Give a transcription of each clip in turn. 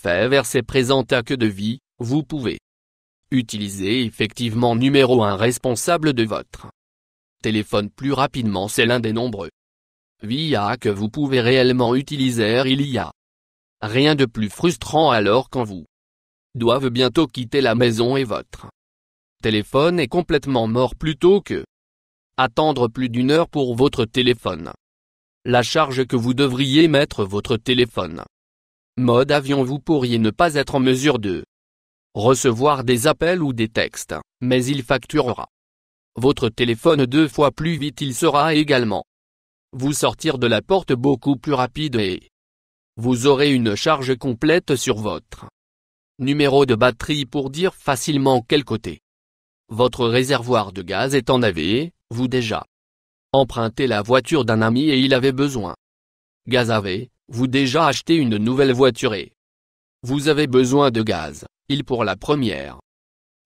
fait verser présente à que de vie, vous pouvez utiliser effectivement numéro 1 responsable de votre téléphone plus rapidement. C'est l'un des nombreux VIA que vous pouvez réellement utiliser. Il y a rien de plus frustrant alors quand vous doivent bientôt quitter la maison et votre téléphone est complètement mort plutôt que attendre plus d'une heure pour votre téléphone. La charge que vous devriez mettre votre téléphone mode avion. Vous pourriez ne pas être en mesure de recevoir des appels ou des textes, mais il facturera votre téléphone 2 fois plus vite. Il sera également vous sortir de la porte beaucoup plus rapide et vous aurez une charge complète sur votre numéro de batterie. Pour dire facilement quel côté votre réservoir de gaz est en avez, vous déjà emprunté la voiture d'un ami et il avait besoin gaz. Avez-vous déjà acheté une nouvelle voiture et vous avez besoin de gaz, il pour la première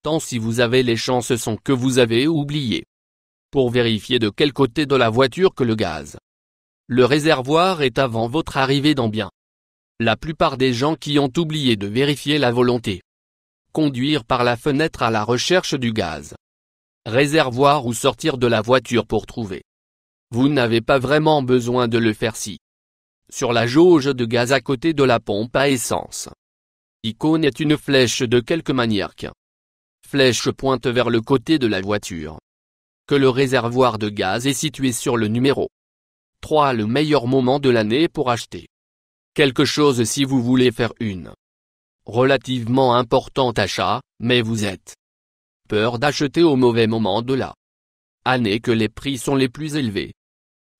temps si vous avez les chances sont que vous avez oublié pour vérifier de quel côté de la voiture que le gaz le réservoir est avant votre arrivée dans bien la plupart des gens qui ont oublié de vérifier la volonté conduire par la fenêtre à la recherche du gaz réservoir ou sortir de la voiture pour trouver. Vous n'avez pas vraiment besoin de le faire si sur la jauge de gaz à côté de la pompe à essence icône est une flèche de quelque manière qu'une flèche pointe vers le côté de la voiture que le réservoir de gaz est situé sur le numéro 3. Le meilleur moment de l'année pour acheter quelque chose si vous voulez faire une relativement importante achat, mais vous êtes peur d'acheter au mauvais moment de la année que les prix sont les plus élevés.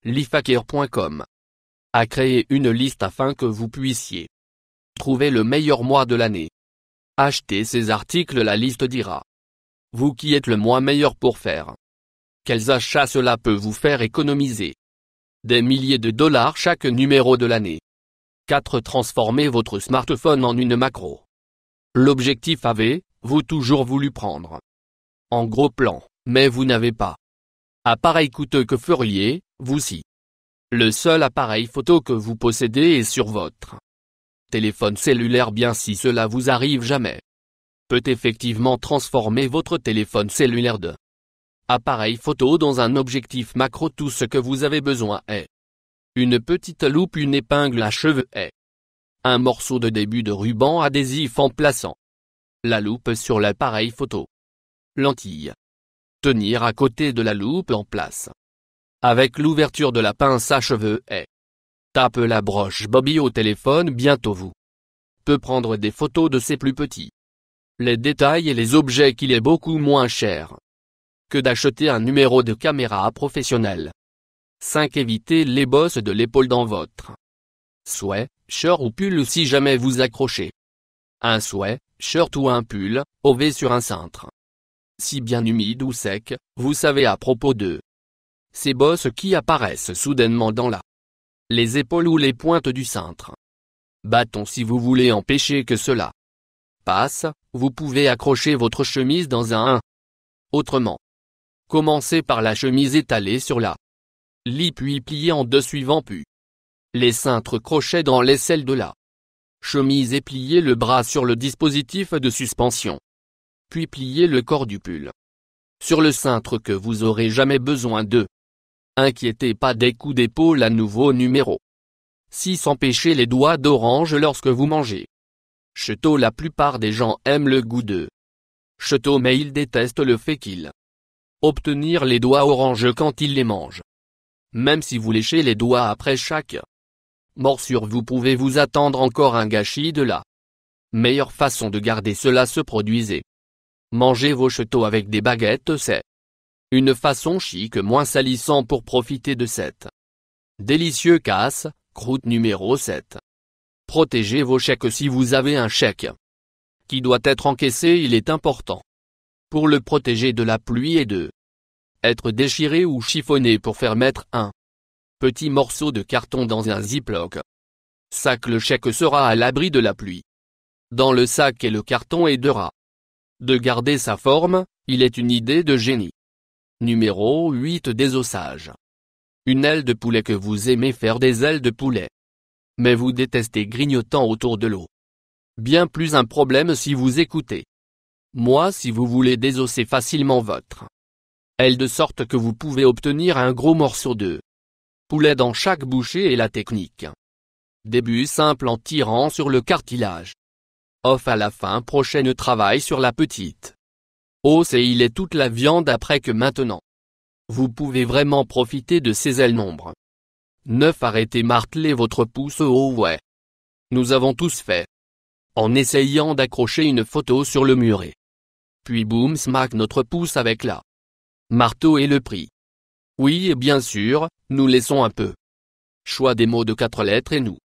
Lifhacker.com a créé une liste afin que vous puissiez trouver le meilleur mois de l'année. Achetez ces articles. La liste dira vous qui êtes le mois meilleur pour faire quels achats. Cela peut vous faire économiser des milliers de dollars chaque numéro de l'année. 4. Transformez votre smartphone en une macro. L'objectif avez-vous toujours voulu prendre en gros plan, mais vous n'avez pas appareil coûteux. Que feriez-vous si le seul appareil photo que vous possédez est sur votre téléphone cellulaire? Bien, si cela vous arrive jamais, peut effectivement transformer votre téléphone cellulaire de appareil photo dans un objectif macro. Tout ce que vous avez besoin est une petite loupe, une épingle à cheveux et un morceau de début de ruban adhésif en plaçant la loupe sur l'appareil photo. Lentille. Tenir à côté de la loupe en place avec l'ouverture de la pince à cheveux et tape la broche Bobby au téléphone. Bientôt vous peut prendre des photos de ses plus petits les détails et les objets qu'il est beaucoup moins cher que d'acheter un numéro de caméra professionnel. 5. Évitez les bosses de l'épaule dans votre sweat-shirt ou pull. Si jamais vous accrochez un sweat-shirt ou un pull OV sur un cintre si bien humide ou sec, vous savez à propos de ces bosses qui apparaissent soudainement dans les épaules ou les pointes du cintre. Bâton. Si vous voulez empêcher que cela passe, vous pouvez accrocher votre chemise dans un autrement. Commencez par la chemise étalée sur la lit puis pliez en deux suivant puis les cintres crochets dans l'aisselle de la chemise et pliez le bras sur le dispositif de suspension. Puis pliez le corps du pull sur le cintre que vous aurez jamais besoin de. Inquiétez pas des coups d'épaule. À nouveau numéro 6. Empêchez les doigts d'orange lorsque vous mangez. Cheetos. La plupart des gens aiment le goût de Cheetos mais ils détestent le fait qu'ils obtenir les doigts orange quand ils les mangent. Même si vous léchez les doigts après chaque morsure, vous pouvez vous attendre encore un gâchis de la meilleure façon de garder cela se produisait. Mangez vos Cheetos avec des baguettes. C'est une façon chic moins salissant pour profiter de cette délicieux casse-croûte. Numéro 7. Protégez vos chèques. Si vous avez un chèque qui doit être encaissé, il est important pour le protéger de la pluie et de être déchiré ou chiffonné pour faire mettre un petit morceau de carton dans un ziploc sac. Le chèque sera à l'abri de la pluie. Dans le sac et le carton aidera de garder sa forme. Il est une idée de génie. Numéro 8. Désossage. Une aile de poulet. Que vous aimez faire des ailes de poulet, mais vous détestez grignotant autour de l'eau. Bien plus un problème si vous écoutez. Moi si vous voulez désosser facilement votre aile de sorte que vous pouvez obtenir un gros morceau de poulet dans chaque bouchée et la technique. Début simple en tirant sur le cartilage. Off à la fin prochaine travail sur la petite os et il est toute la viande après que maintenant. Vous pouvez vraiment profiter de ces ailes nombre 9. Arrêtez marteler votre pouce au haut ouais. Nous avons tous fait. En essayant d'accrocher une photo sur le muret. Puis boum smack notre pouce avec la marteau et le prix. Oui et bien sûr, nous laissons un peu. Choix des mots de 4 lettres et nous.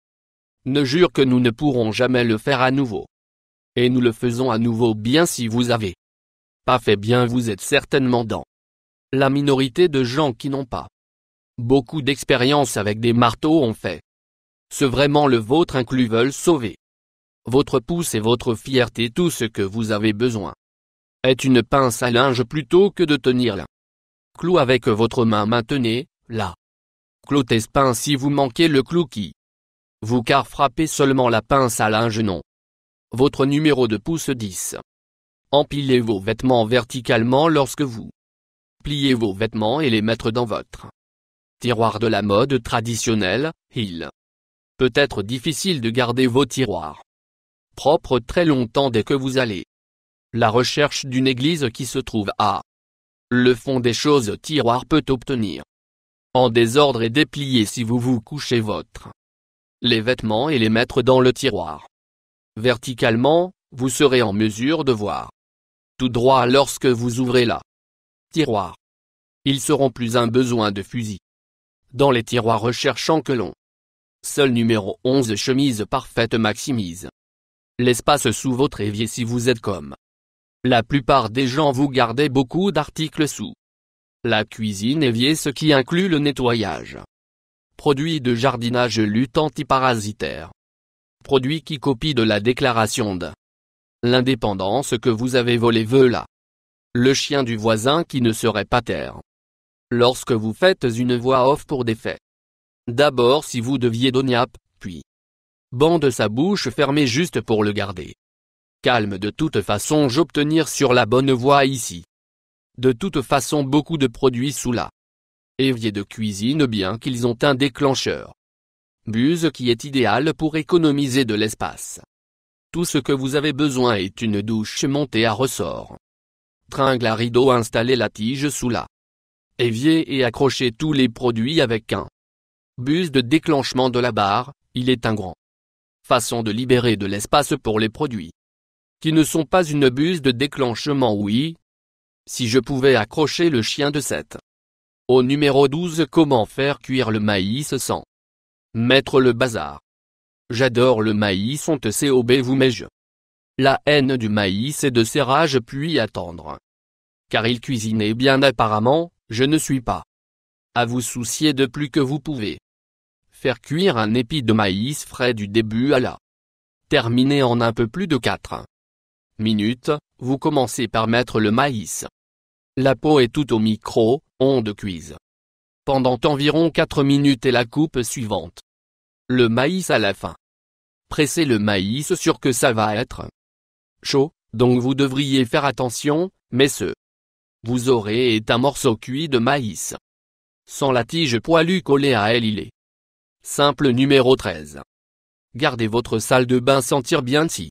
Ne jure que nous ne pourrons jamais le faire à nouveau. Et nous le faisons à nouveau bien si vous avez pas fait bien vous êtes certainement dans la minorité de gens qui n'ont pas beaucoup d'expérience avec des marteaux ont fait. Ce vraiment le vôtre inclus veulent sauver votre pouce et votre fierté tout ce que vous avez besoin est une pince à linge plutôt que de tenir la clou avec votre main maintenez, la clou pince si vous manquez le clou qui vous car frappez seulement la pince à linge non. Votre numéro de pouce 10. Empilez vos vêtements verticalement lorsque vous pliez vos vêtements et les mettre dans votre tiroir de la mode traditionnelle, il peut être difficile de garder vos tiroirs propres très longtemps dès que vous allez la recherche d'une église qui se trouve à le fond des choses tiroir peut obtenir en désordre et déplier si vous vous couchez votre les vêtements et les mettre dans le tiroir verticalement, vous serez en mesure de voir tout droit lorsque vous ouvrez la tiroir. Ils seront plus un besoin de fusil dans les tiroirs recherchant que l'on seul numéro 11 chemise parfaite maximise l'espace sous votre évier si vous êtes comme la plupart des gens vous gardez beaucoup d'articles sous la cuisine évier ce qui inclut le nettoyage. Produits de jardinage lutte antiparasitaire. Produits qui copient de la déclaration de l'indépendance que vous avez volé veut là. Le chien du voisin qui ne serait pas taire. Lorsque vous faites une voix off pour des faits. D'abord si vous deviez Doniap, puis bande sa bouche fermée juste pour le garder calme de toute façon j'obtenir sur la bonne voie ici. De toute façon beaucoup de produits sous la évier de cuisine bien qu'ils ont un déclencheur. Buse qui est idéal pour économiser de l'espace. Tout ce que vous avez besoin est une douche montée à ressort. Tringle à rideau installez la tige sous la évier et accrochez tous les produits avec un buse de déclenchement de la barre, il est un grand façon de libérer de l'espace pour les produits qui ne sont pas une buse de déclenchement oui. Si je pouvais accrocher le chien de 7. Au numéro 12 comment faire cuire le maïs sans mettre le bazar. J'adore le maïs on te cob vous mais je. La haine du maïs est de serrage puis attendre. Car il cuisinait bien apparemment, je ne suis pas à vous soucier de plus que vous pouvez. Faire cuire un épi de maïs frais du début à la terminer en un peu plus de 4 minutes, vous commencez par mettre le maïs. La peau est tout au micro-ondes cuise. Pendant environ 4 minutes et la coupe suivante. Le maïs à la fin. Pressez le maïs sur que ça va être chaud, donc vous devriez faire attention, mais ce vous aurez est un morceau cuit de maïs. Sans la tige poilue collée à elle il est simple numéro 13. Gardez votre salle de bain sentir bien si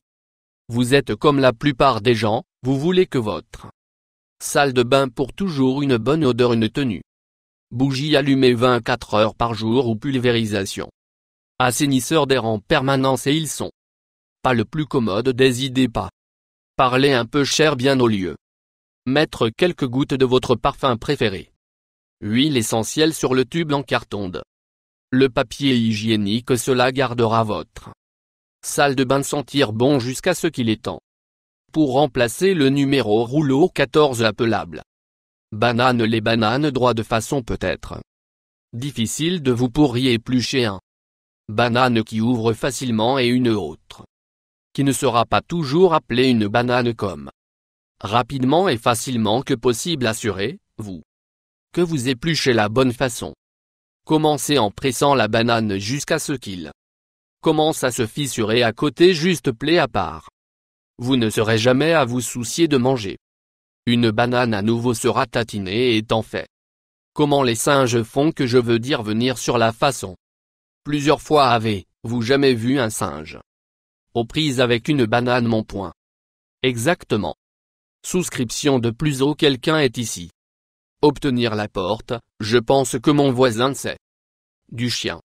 vous êtes comme la plupart des gens, vous voulez que votre salle de bain pour toujours une bonne odeur une tenue. Bougie allumée 24 heures par jour ou pulvérisation. Assainisseur d'air en permanence et ils sont pas le plus commode des idées pas. Parler un peu cher bien au lieu. Mettre quelques gouttes de votre parfum préféré. Huile essentielle sur le tube en carton de le papier hygiénique cela gardera votre salle de bain sentir bon jusqu'à ce qu'il est temps. Pour remplacer le numéro rouleau 14 appelable. Banane les bananes droit de façon peut-être difficile de vous pourriez éplucher un banane qui ouvre facilement et une autre qui ne sera pas toujours appelée une banane comme rapidement et facilement que possible assurez-vous que vous épluchez la bonne façon. Commencez en pressant la banane jusqu'à ce qu'il commence à se fissurer à côté juste plaie à part. Vous ne serez jamais à vous soucier de manger. Une banane à nouveau sera tatinée étant fait. Comment les singes font que je veux dire venir sur la façon. Plusieurs fois avez-vous jamais vu un singe aux prises avec une banane mon point. Exactement. Souscription de plus haut quelqu'un est ici. Obtenir la porte, je pense que mon voisin sait. Du chien.